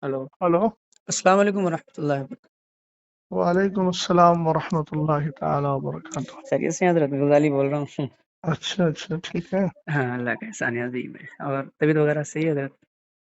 Hello. Hello. अस्सलाम वालेकुम वरहमतुल्लाहि वबरकातुहू। वालेकुम अस्सलाम वरहमतुल्लाहि ताला वबरकातुह। खैरियत से हैं हज़रत? गज़ाली बोल रहा हूँ। अच्छा अच्छा, ठीक है। हाँ, अल्लाह का एहसान है अज़ीम है। और तबीयत वगैरह सही है हज़रत?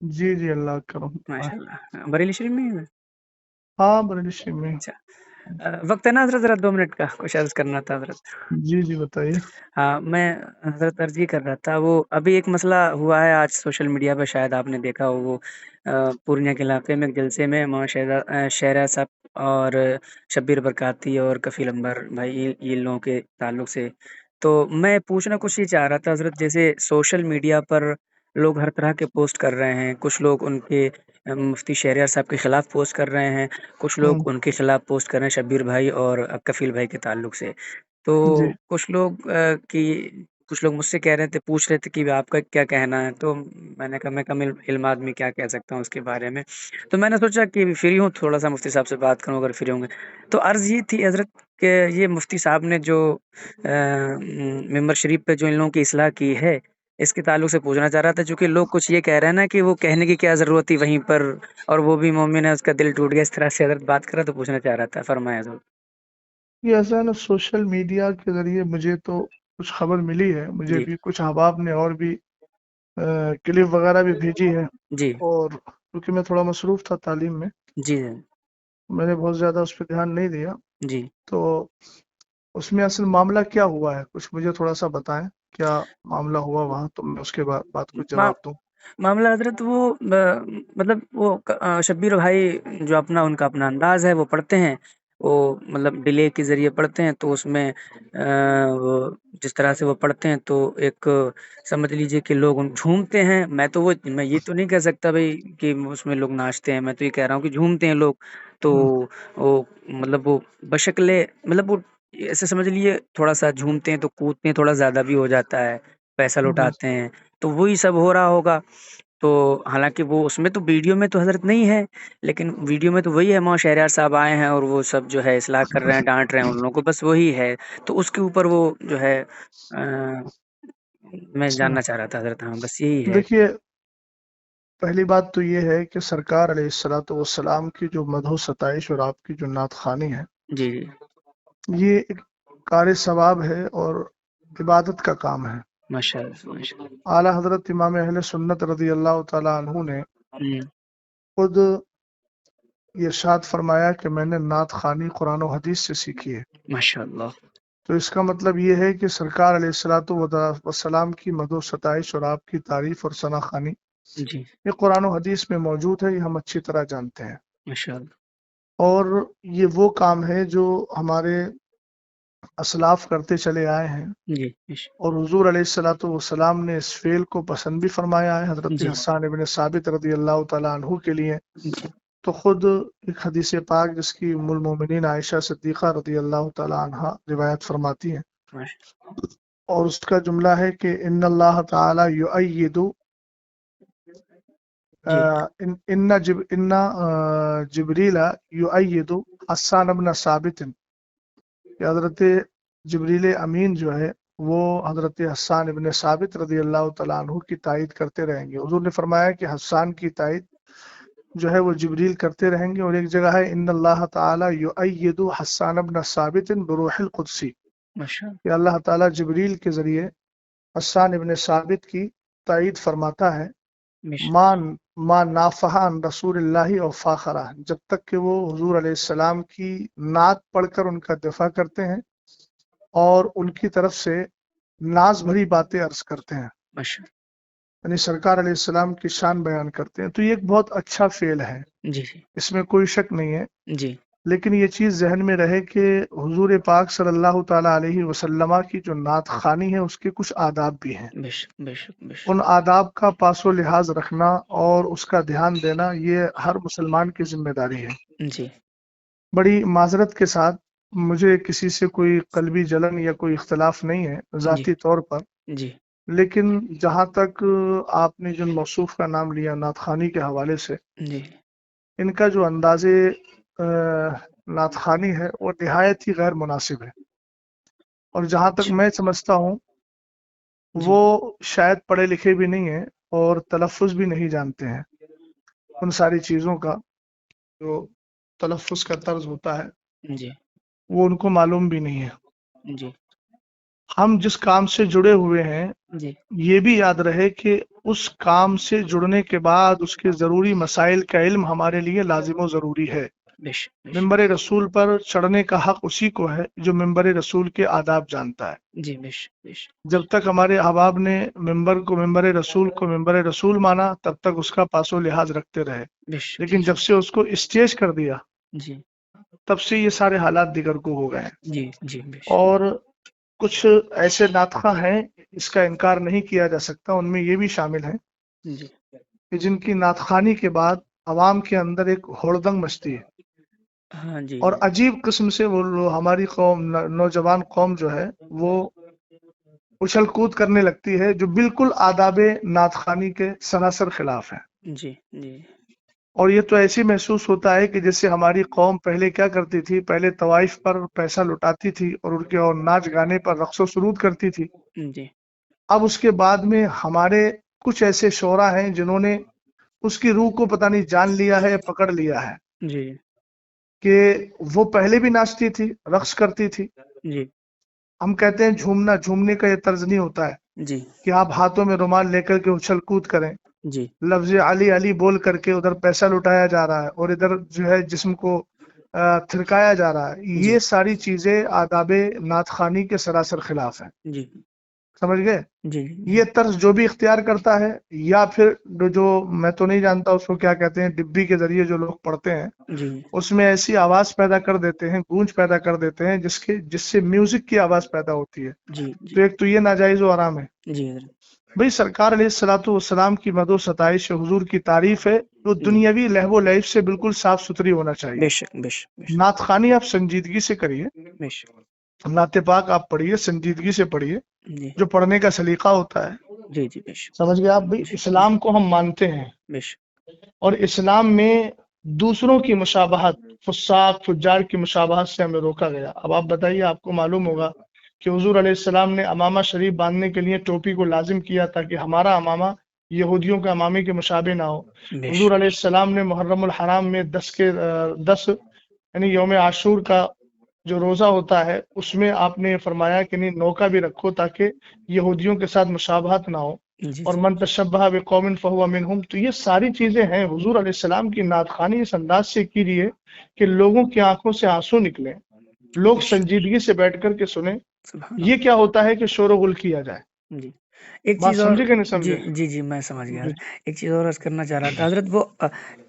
जी जी, अल्लाह का करम है। माशाअल्लाह। बरेली शरीफ में ही है? हाँ, बरेली में। अच्छा। वक्त है ना हज़रत? ज़रा 2 मिनट का कुछ अर्ज़ करना था हज़रत। जी जी, बताइए। हाँ, मैं हज़रत अर्ज़ ये कर रहा था, वो अभी एक मसला हुआ है आज सोशल मीडिया पे, शायद आपने देखा हो। वो पूर्णिया के इलाके में एक जलसे में शहरा साहब और शब्बीर बरकाती और कफ़ील अंबर भाई, ये लोगों के ताल्लुक से। तो मैं पूछना कुछ ये चाह रहा था हज़रत, जैसे सोशल मीडिया पर लोग हर तरह के पोस्ट कर रहे हैं। कुछ लोग उनके मुफ्ती शहरियार साहब के खिलाफ पोस्ट कर रहे हैं, कुछ लोग हम्म। उनके खिलाफ पोस्ट कर रहे हैं शब्बीर भाई और कफ़ील भाई के ताल्लुक से। तो जी कुछ लोग मुझसे कह रहे थे, पूछ रहे थे कि आपका क्या कहना है? तो मैंने कहा मैं कम इल्म आदमी क्या कह सकता हूँ उसके बारे में। तो मैंने सोचा कि फ्री हूँ, थोड़ा-सा मुफ्ती साहब से बात करूँ अगर फ्री होंगे। तो अर्ज़ ये थी हज़रत कि ये मुफ्ती साहब ने जो मिंबर शरीफ पे जो इन लोगों की इस्लाह की है, इसके ताल्लुक से पूछना चाह रहा था, चूँकि लोग कुछ ये कह रहे हैं ना कि वो कहने की क्या ज़रूरत थी वहीं पर, और वो भी मोमिन है, उसका दिल टूट गया। इस तरह से हज़रत बात कर रहा, तो पूछना चाह रहा था। फरमाएँ हज़रत। ये ऐसा है ना, सोशल मीडिया के जरिए मुझे तो कुछ खबर मिली है। मुझे जी, भी कुछ अहबाब ने और भी क्लिप वगैरह भी भेजी है। जी, और क्योंकि मैं थोड़ा मसरूफ था तालीम में, जी, मैंने बहुत ज़्यादा उस पर ध्यान नहीं दिया। जी। तो उसमें असल मामला क्या हुआ है, कुछ मुझे थोड़ा सा बताएं। क्या मामला हुआ वहाँ, तो मैं उसके बाद बात कुछ मा जवाब दूं। मामला हज़रत वो मतलब वो शब्बीर भाई जो उनका अपना अंदाज़ है वो पढ़ते हैं। वो मतलब डिले के ज़रिए पढ़ते हैं, तो उसमें वो जिस तरह से वो पढ़ते हैं तो एक समझ लीजिए कि लोग उन झूमते हैं। मैं ये तो नहीं कह सकता भई कि उसमें लोग नाचते हैं, मैं तो ये कह रहा हूँ कि झूमते हैं लोग। तो हम्म, वो मतलब वो बशक्ले मतलब वो ऐसे समझ लीजिए, थोड़ा-सा झूमते हैं तो कूदते हैं, थोड़ा ज़्यादा भी हो जाता है, पैसा जी। लुटाते हैं। तो वही सब हो रहा होगा। तो हालाँकि वो उसमें तो वीडियो में तो हज़रत नहीं है, लेकिन वीडियो में तो वही है, मौलाना शहरयार साहब आए हैं और वो सब जो है इस्लाह कर रहे हैं, डाँट रहे हैं उन लोगों को, बस वही है। तो उसके ऊपर वो जो है मैं अच्छा, जानना चाह रहा था हज़रत। हाँ, बस यही है। देखिए, पहली बात तो ये है कि सरकार अलैहिस्सलातु वस्सलाम की जो मदह सताइश और आपकी जो नात खानी है, जी, जी। ये एक कार सवाब है और इबादत का काम है। माशाअल्लाह, माशाअल्लाह। आला हजरत इमाम अहले सुन्नत रदी अल्लाह तआला अन्हु ने हुँ, खुद ये इरशाद फरमाया कि मैंने नात खानी कुरान और हदीस से सीखी है। माशाअल्लाह। तो इसका मतलब ये है कि सरकार अलैहिस्सलातु वस्सलाम की मदह सताइश और आपकी तारीफ और सना खानी जी, ये कुरान और हदीस में मौजूद है, ये हम अच्छी तरह जानते हैं। माशाअल्लाह। और ये वो काम है जो हमारे असलाफ करते चले आए हैं। जी, और हुजूर अलैहिस्सलातु वस्सलाम ने इस फेल को पसंद भी फरमाया है। हजरत जी, हस्सान इब्न साबित रदी अल्लाह तआला अन्हु के लिए जी, तो खुद एक हदीस पाक जिसकी उम्मुल मोमिनीन आयशा सिद्दीक़ा रदी अल्लाह तआला अन्हा रिवायत फरमाती हैं, माश और उसका जुमला है कि इन्नल्लाह तआला युअय्यिदु जी, इन्ना जिब्रीला युअय्यिदु हस्सान इब्न साबित। कि हजरत जिब्रील अमीन जो है वो हजरत हस्सान इब्न साबित रदी अल्लाह तआला अन्हु की तायद करते रहेंगे। हुजूर ने फरमाया कि हस्सान की तायद जो है वो जिब्रील करते रहेंगे। और एक जगह है इन्नल्लाह ताला युअय्यिदु हस्सान इब्न साबित बिरूहिल कुदसी, माशाअल्लाह। कि अल्लाह ताला जिब्रील के जरिए हस्सान इब्न साबित की तायद फरमाता है। मिश मान मा नाफहान रसूलुल्लाहि और फाखरा, जब तक कि वो हुजूर अलैहिस्सलाम की नात पढ़कर उनका दिफा करते हैं और उनकी तरफ से नाज भरी बातें अर्ज करते हैं, माशा यानी सरकार अलैहिस्सलाम की शान बयान करते हैं। तो ये एक बहुत अच्छा फेल है, जी, जी, इसमें कोई शक नहीं है। जी। लेकिन ये चीज़ जहन में रहे कि हुजूर पाक सल्लल्लाहु ताला अलैहि वसल्लमा की जो नात खानी है उसके कुछ आदाब भी हैं। बेशक, बेशक, उन बेशक। आदाब का पासो लिहाज रखना और उसका ध्यान देना ये हर मुसलमान की जिम्मेदारी है। जी, बड़ी माजरत के साथ, मुझे किसी से कोई कल्बी जलन या कोई इख्तलाफ नहीं है जी, ज़ाती तौर पर। जी, लेकिन जहाँ तक आपने जिन मौसूफ का नाम लिया नातखानी के हवाले से, जी, इनका जो अंदाज़े नातखानी है वो निहायत ही गैर मुनासिब है। और जहाँ तक अच्छा, मैं समझता हूँ जी, वो शायद पढ़े लिखे भी नहीं है और तलफ़ुज़ भी नहीं जानते हैं। उन सारी चीज़ों का जो तलफ़ुज़ का तर्ज होता है जी वो उनको मालूम भी नहीं है। जी हम जिस काम से जुड़े हुए हैं जी ये भी याद रहे कि उस काम से जुड़ने के बाद उसके ज़रूरी मसाइल का इल्म हमारे लिए लाजिम व ज़रूरी है। बेशक बेशक मिंबर रसूल पर चढ़ने का हक उसी को है जो मिंबर रसूल के आदाब जानता है। जी बेशक बेशक जब तक हमारे अहबाब ने मिंबर रसूल माना तब तक उसका पासो लिहाज रखते रहे, बेशक लेकिन जब से उसको स्टेज कर दिया जी तब से ये सारे हालात दिगर को हो गए हैं। जी जी बेशक और कुछ ऐसे नातखा हैं, इसका इनकार नहीं किया जा सकता, उनमें ये भी शामिल है जी कि जिनकी नातखानी के बाद अवाम के अंदर एक होड़दंग मचती है हाँ जी और अजीब किस्म से वो हमारी कौम नौजवान कौम जो है वो उछल कूद करने लगती है जो बिल्कुल आदाबे नातखानी के सरासर खिलाफ है। जी जी और ये तो ऐसी महसूस होता है कि जैसे हमारी कौम पहले क्या करती थी, पहले तवाइफ पर पैसा लुटाती थी और उनके और नाच गाने पर रक्सो सुरूद करती थी। जी अब उसके बाद में हमारे कुछ ऐसे शोरा हैं जिन्होंने उसकी रूह को पता नहीं जान लिया है, पकड़ लिया है जी कि वो पहले भी नाचती थी, रक्स करती थी। जी हम कहते हैं झूमना, झूमने का ये तर्ज नहीं होता है जी कि आप हाथों में रुमाल लेकर के उछल कूद करें, जी लफ्ज अली अली बोल करके उधर पैसा लुटाया जा रहा है और इधर जो है जिस्म को थिरकाया जा रहा है। जी ये सारी चीजें आदाबे नातखानी के सरासर खिलाफ है। जी समझ गए? जी ये तर्ज जो भी इख्तियार करता है या फिर जो मैं तो नहीं जानता उसको क्या कहते हैं, डिब्बी के जरिए जो लोग पढ़ते हैं जी उसमें ऐसी आवाज पैदा कर देते हैं, गूंज पैदा कर देते हैं जिससे म्यूजिक की आवाज पैदा होती है। जी तो जी एक तो ये नाजायज व हराम है। जी हज़रत भाई सरकार अलैहिस्सलातु वस्सलाम की मदो सताइश हुजूर की तारीफ है तो जी दुनियावी लहबो लैब से बिल्कुल साफ सुथरी होना चाहिए। बेशक बेशक बेशक नातखानी आप संजीदगी से करिए, बेशक नाते पाक आप पढ़िए, संजीदगी से पढ़िए, जी जो पढ़ने का सलीका होता है। जी जी बेशक समझ गए आप? भाई जी इस्लाम को हम मानते हैं बेशक और इस्लाम में दूसरों की मुशाबहत, फुस्साक फुज्जार की मुशाबहत से हमें रोका गया। अब आप बताइए, आपको मालूम होगा कि हुजूर अलैहिस्सलाम ने अमामा शरीफ बांधने के लिए टोपी को लाजिम किया ताकि हमारा अमामा यहूदियों के अमामे के मुशाबे ना हो। हुजूर बेशक अलैहिस्सलाम ने मुहर्रमुल हराम में 10 यानी यौम आशूर का जो रोजा होता है उसमें आपने फरमाया कि नहीं नौका भी रखो ताकि यहूदियों के साथ मुशाबहत ना हो। जी और जी मन तशब्बह बिकौमिन फहुवा मिनहुम, तो ये सारी चीजें हैं हुजूर अलैहिस्सलाम की नातखानी इस अंदाज से की रही है कि लोगों की आंखों से आंसू निकले, लोग बेशक संजीदगी से बैठ कर के सुने। सुभान ये अल्लाह क्या होता है कि शोर गुल किया जाए। जी एक बात चीज़ और समझे कि नहीं जी समझे? जी जी मैं समझ गया जी एक चीज़ और अर्ज़ करना चाह रहा था हज़रत वो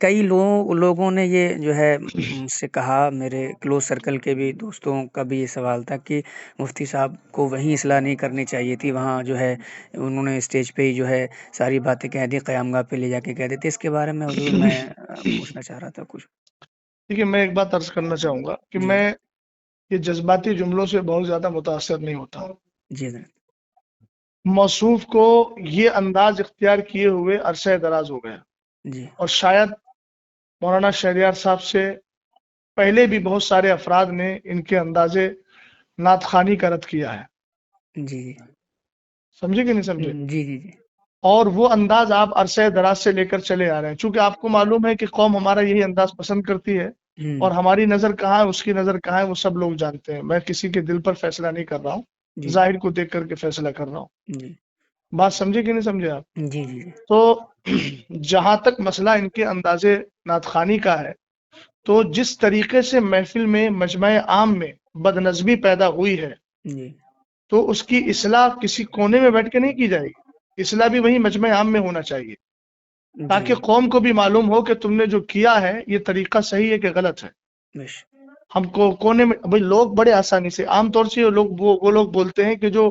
कई लोगों ने ये जो है मुझसे कहा मेरे क्लोज सर्कल के भी दोस्तों का भी ये सवाल था कि मुफ्ती साहब को वहीं इस्लाह नहीं करनी चाहिए थी वहाँ जो है उन्होंने स्टेज पे ही जो है सारी बातें कह दी क़यामगाह पे ले जाके कह देते इसके बारे में हुजूर मैं पूछना चाह रहा था कुछ देखिए, मैं एक बात अर्ज करना चाहूंगा कि जी मैं ये जज्बाती जुमलों से बहुत ज्यादा मुतासर नहीं होता। जी हज़रत मौसूफ को ये अंदाज इख्तियार किए हुए अरसा दराज हो गया जी और शायद मौलाना शहरियार साहब से पहले भी बहुत सारे अफराद ने इनके अंदाजे नातखानी का रद्द किया है। जी समझे कि नहीं समझे? जी जी जी और वो अंदाज आप अरसे दराज से लेकर चले आ रहे हैं, चूंकि आपको मालूम है कि कौम हमारा यही अंदाज पसंद करती है और हमारी नजर कहाँ है, उसकी नजर कहाँ है, वो सब लोग जानते हैं। मैं किसी के दिल पर फैसला नहीं कर रहा हूँ, जी जाहिर को देख करके फैसला कर रहा हूँ। जी बात समझे कि नहीं समझे आप? जी जी जी तो जहां तक मसला इनके अंदाजे नातखानी का है, तो जिस तरीके से महफिल में मजमा आम में बदनज़मी पैदा हुई है जी तो उसकी इस्लाह किसी कोने में बैठ के नहीं की जाएगी, इस्लाह भी वही मजमा आम में होना चाहिए जी ताकि कौम को भी मालूम हो कि तुमने जो किया है ये तरीका सही है कि गलत है। बेश हमको कोने में भाई लोग बड़े आसानी से आमतौर से वो लोग बोलते हैं कि जो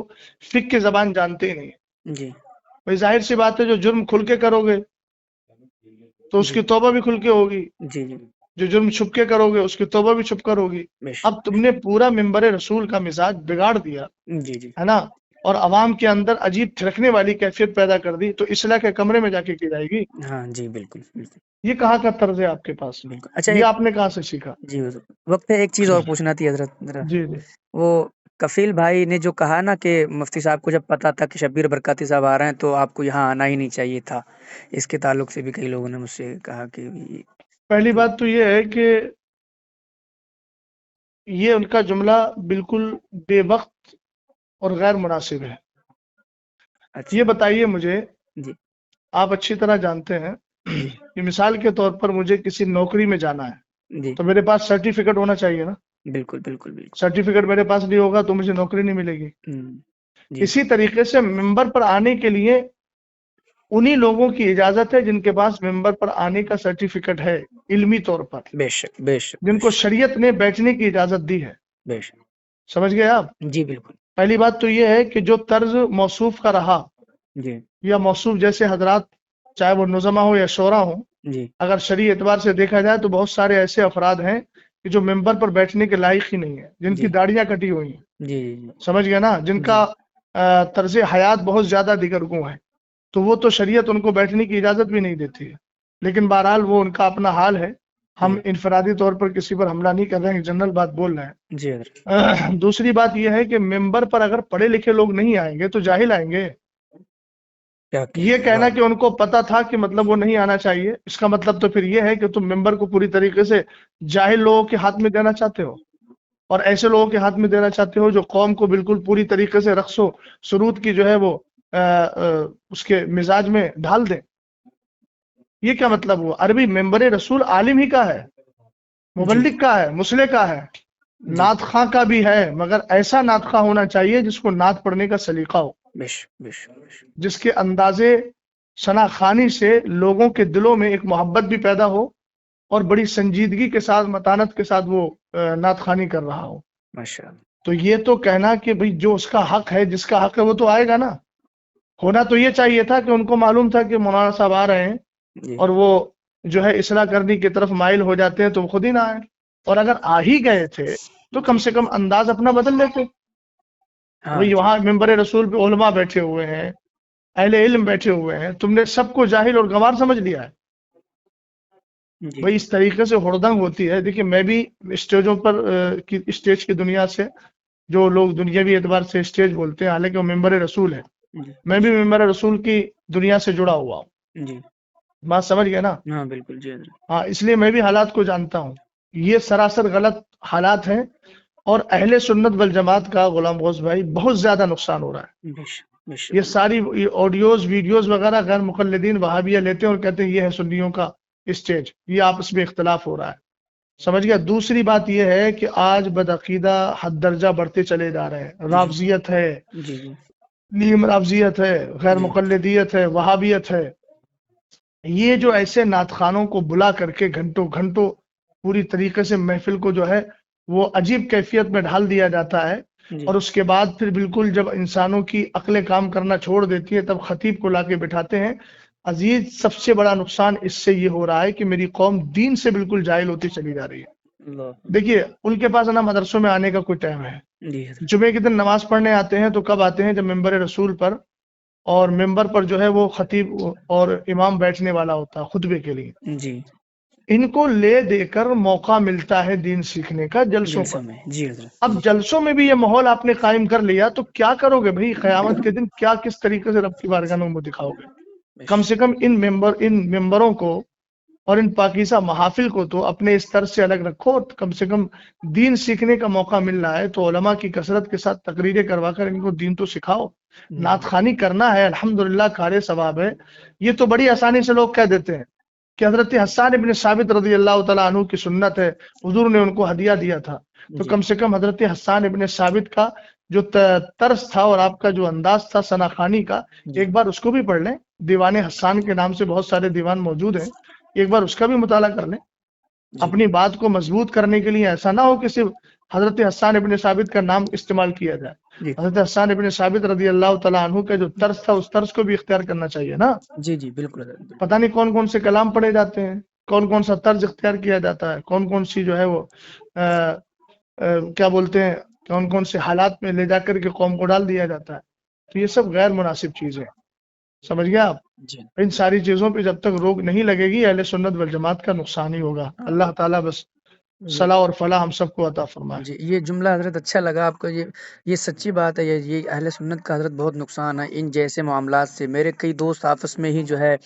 फिक की जबान जानते ही नहीं है। जी भाई जाहिर सी बात है, जो जुर्म खुल के करोगे तो जी उसकी तौबा भी खुल के होगी, जी जी जो जुर्म छुप के करोगे उसकी तौबा भी छुप कर होगी। बेश अब तुमने पूरा मिंबर रसूल का मिजाज बिगाड़ दिया जी जी है ना, और अवाम के अंदर अजीब थिरकने वाली कैफियत पैदा कर दी, तो इस्लाह के कमरे में जाके की जाएगी। हाँ जी बिल्कुल बिल्कुल ये कहाँ का तर्ज है आपके पास? बिल्कुल अच्छा ये एक आपने कहाँ से सीखा? जी हुजूर वक्त है एक चीज़ और पूछना थी हजरत जरा जी जी वो کفیل بھائی نے جو کہا نا کہ مفتی صاحب کو جب پتا تھا کہ شبیر برکاتی صاحب آ رہے ہیں تو آپ کو یہاں آنا ہی نہیں چاہیے تھا، اس کے تعلق سے بھی کئی لوگوں نے مجھ سے کہا کہ پہلی بات تو یہ ہے کہ یہ ان کا جملہ بالکل بے وقت اور غیر مناسب ہے۔ اچھا یہ بتائیے مجھے، جی آپ اچھی طرح جانتے ہیں جی کہ مثال کے طور پر مجھے کسی نوکری میں جانا ہے جی تو میرے پاس سرٹیفکیٹ ہونا چاہیے نا۔ بالکل بالکل بالکل سرٹیفکیٹ میرے پاس نہیں ہوگا تو مجھے نوکری نہیں ملے گی۔ جی اسی طریقے سے ممبر پر آنے کے لیے انہی لوگوں کی اجازت ہے جن کے پاس ممبر پر آنے کا سرٹیفکیٹ ہے علمی طور پر، بے شک بے شک جن بے کو شک شریعت نے بیٹھنے کی اجازت دی ہے۔ بے شک سمجھ گئے آپ؟ جی بالکل پہلی بات تو یہ ہے کہ جو طرز موصوف کا رہا جی یا موصوف جیسے حضرات، چاہے وہ نظما ہو یا شورا ہو، جی اگر شرعی اعتبار سے دیکھا جائے تو بہت سارے ایسے افراد ہیں کہ جو ممبر پر بیٹھنے کے لائق ہی نہیں ہے، جن کی جی داڑیاں کٹی ہوئی ہیں، جی جی سمجھ گئے نا، جن جی کا طرز حیات بہت زیادہ دیگرگوں ہے، تو وہ تو شریعت ان کو بیٹھنے کی اجازت بھی نہیں دیتی ہے۔ لیکن بہرحال وہ ان کا اپنا حال ہے، ہم جی انفرادی طور پر کسی پر حملہ نہیں کر رہے ہیں، جنرل بات بول رہے ہیں۔ جی حضرت دوسری بات یہ ہے کہ ممبر پر اگر پڑھے لکھے لوگ نہیں آئیں گے تو جاہل آئیں گے۔ کیا یہ کہنا ہے، کہنا واہ کہ ان کو پتا تھا کہ مطلب وہ نہیں آنا چاہیے، اس کا مطلب تو پھر یہ ہے کہ تم ممبر کو پوری طریقے سے جاہل لوگوں کے ہاتھ میں دینا چاہتے ہو، اور ایسے لوگوں کے ہاتھ میں دینا چاہتے ہو جو قوم کو بالکل پوری طریقے سے رقص و سرود کی جو ہے وہ اس کے مزاج میں ڈھال دیں۔ یہ کیا مطلب ہوا؟ عربی ممبر رسول عالم ہی کا ہے، جی مبلغ کا ہے، مسلح کا ہے، جی نعت خواں کا بھی ہے، مگر ایسا نعت خواں ہونا چاہیے جس کو نعت پڑھنے کا سلیقہ ہو، بے شک بے شک بے شک جس کے اندازے ثنا خوانی سے لوگوں کے دلوں میں ایک محبت بھی پیدا ہو اور بڑی سنجیدگی کے ساتھ، متانت کے ساتھ وہ نعت خوانی کر رہا ہو۔ ماشاء اللہ تو یہ تو کہنا کہ بھئی جو اس کا حق ہے، جس کا حق ہے وہ تو آئے گا نا۔ ہونا تو یہ چاہیے تھا کہ ان کو معلوم تھا کہ مولانا صاحب آ رہے ہیں جی اور وہ جو ہے اصلاح کرنے کی طرف مائل ہو جاتے ہیں تو وہ خود ہی نہ آئے، اور اگر آ ہی گئے تھے تو کم جی سے کم انداز اپنا بدل لیتے۔ ہاں بھئی جی وہاں ممبر رسول پہ علماء بیٹھے ہوئے ہیں، اہل علم بیٹھے ہوئے ہیں، تم نے سب کو جاہل اور گنوار سمجھ لیا ہے۔ جی بھئی اس طریقے سے ہڑدنگ ہوتی ہے۔ دیکھیے میں بھی اسٹیجوں پر اسٹیج کی دنیا سے، جو لوگ دنیاوی اعتبار سے اسٹیج بولتے ہیں حالانکہ وہ ممبر رسول ہے، جی میں بھی ممبر رسول کی دنیا سے جڑا ہوا ہوں، جی بات سمجھ گئے نا۔ ہاں بالکل جی حضرت ہاں، اس لیے میں بھی حالات کو جانتا ہوں، یہ سراسر غلط حالات ہیں، اور اہل سنت والجماعت کا غلام غوث بھائی بہت زیادہ نقصان ہو رہا ہے۔ بے شک بے یہ شک ساری آڈیوز ویڈیوز وغیرہ غیر مقلدین وہابیہ لیتے ہیں اور کہتے ہیں یہ ہے سنیوں کا اسٹیج، یہ آپس میں اختلاف ہو رہا ہے، سمجھ گیا۔ دوسری بات یہ ہے کہ آج بدعقیدہ حد درجہ بڑھتے چلے جا رہے ہیں، جی رافضیت ہے، جی جی نیم رافضیت ہے، غیر جی مقلدیت ہے، وہابیت ہے۔ یہ جو ایسے نعت خوانوں کو بلا کر کے گھنٹوں گھنٹوں پوری طریقے سے محفل کو جو ہے وہ عجیب کیفیت میں ڈھال دیا جاتا ہے، جی اور اس کے بعد پھر بالکل جب انسانوں کی عقلیں کام کرنا چھوڑ دیتی ہے تب خطیب کو لا کے بٹھاتے ہیں۔ عزیز، سب سے بڑا نقصان اس سے یہ ہو رہا ہے کہ میری قوم دین سے بالکل جاہل ہوتی چلی جا رہی ہے۔ اللہ دیکھیے ان کے پاس نا مدرسوں میں آنے کا کوئی ٹائم ہے، جی حضرت جمعے کے دن نماز پڑھنے آتے ہیں تو کب آتے ہیں؟ جب ممبر رسول پر اور ممبر پر جو ہے وہ خطیب اور امام بیٹھنے والا ہوتا ہے خطبے کے لیے، جی ان کو لے دے کر موقع ملتا ہے دین سیکھنے کا جلسوں پر۔ جلسوں میں جی حضرت اب جلسوں میں بھی یہ ماحول آپ نے قائم کر لیا تو کیا کرو گے بھائی؟ قیامت کے دن کیا کس طریقے سے رب کی بارگاہ میں منہ دکھاؤ گے؟ بے کم شک سے کم ان ممبروں کو اور ان پاکیزہ محافل کو تو اپنے اس طرز سے الگ رکھو، کم سے کم دین سیکھنے کا موقع مل رہا ہے تو علماء کی کثرت کے ساتھ تقریریں کروا کر ان کو دین تو سکھاؤ۔ نعت خوانی کرنا ہے، الحمدللہ کار ثواب ہے۔ یہ تو بڑی آسانی سے لوگ کہہ دیتے ہیں کہ حضرت حسان ابن ثابت رضی اللہ تعالیٰ عنہ کی سنت ہے، حضور نے ان کو ہدیہ دیا تھا، تو جی کم سے کم حضرت حسان ابن ثابت کا جو طرز تھا اور آپ کا جو انداز تھا ثنا خوانی کا، جی ایک بار اس کو بھی پڑھ لیں۔ دیوان حسان کے نام سے بہت سارے دیوان موجود ہیں، ایک بار اس کا بھی مطالعہ کر لیں۔ جی اپنی بات کو مضبوط کرنے کے لیے ایسا نہ ہو کہ صرف حضرت حسان ابن ثابت کا نام استعمال کیا جائے، جی حضرت حسان ابن ثابت رضی اللہ تعالیٰ عنہ کا جو طرز تھا اس طرز کو بھی اختیار کرنا چاہیے نا۔ جی جی بالکل حضرت بالکل پتہ نہیں کون کون سے کلام پڑھے جاتے ہیں، کون کون سا طرز اختیار کیا جاتا ہے، کون کون سی جو ہے وہ کیا بولتے ہیں، کون کون سے حالات میں لے جا کر کے قوم کو ڈال دیا جاتا ہے۔ تو یہ سب غیر مناسب چیزیں ہیں، سمجھ گیا آپ؟ جی ان ساری چیزوں پہ جب تک روک نہیں لگے گی اہل سنت والجماعت کا نقصان ہی ہوگا۔ اللہ تعالیٰ بس صلاح اور فلاح ہم سب کو عطا فرمائے. جی یہ جملہ حضرت اچھا لگا آپ کو. یہ سچی بات ہے. یہ اہل سنت کا حضرت بہت نقصان ہے ان جیسے معاملات سے. میرے کئی دوست آپس میں ہی جو ہے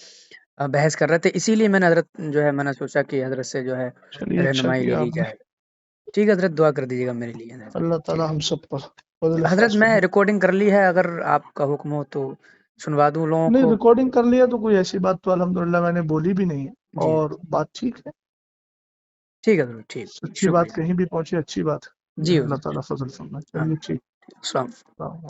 بحث کر رہے تھے, اسی لیے میں نے حضرت جو ہے میں نے سوچا کہ حضرت سے جو ہے چلیے اچھا رہنمائی لے کیا لی آپ نے. جائے. ٹھیک ہے حضرت, دعا کر دیجیے گا میرے لیے. اللہ تعالی ہم سب پر فضل حضرت خاص میں فرمائے. ریکارڈنگ کر لی ہے, اگر آپ کا حکم ہو تو سنوا دوں لوگوں نہیں کو. ریکارڈنگ کر لیا تو کوئی ایسی بات تو الحمدللہ میں نے بولی بھی نہیں ہے, جی اور بات ٹھیک ہے. ٹھیک ہے حضرت, ٹھیک, اچھی بات شکریہ. کہیں بھی پہنچے اچھی بات ہے. جی اللہ حضرت, تعالیٰ فضل فرمائے. ہاں, چلیے ٹھیک. السلام. السلام علیکم.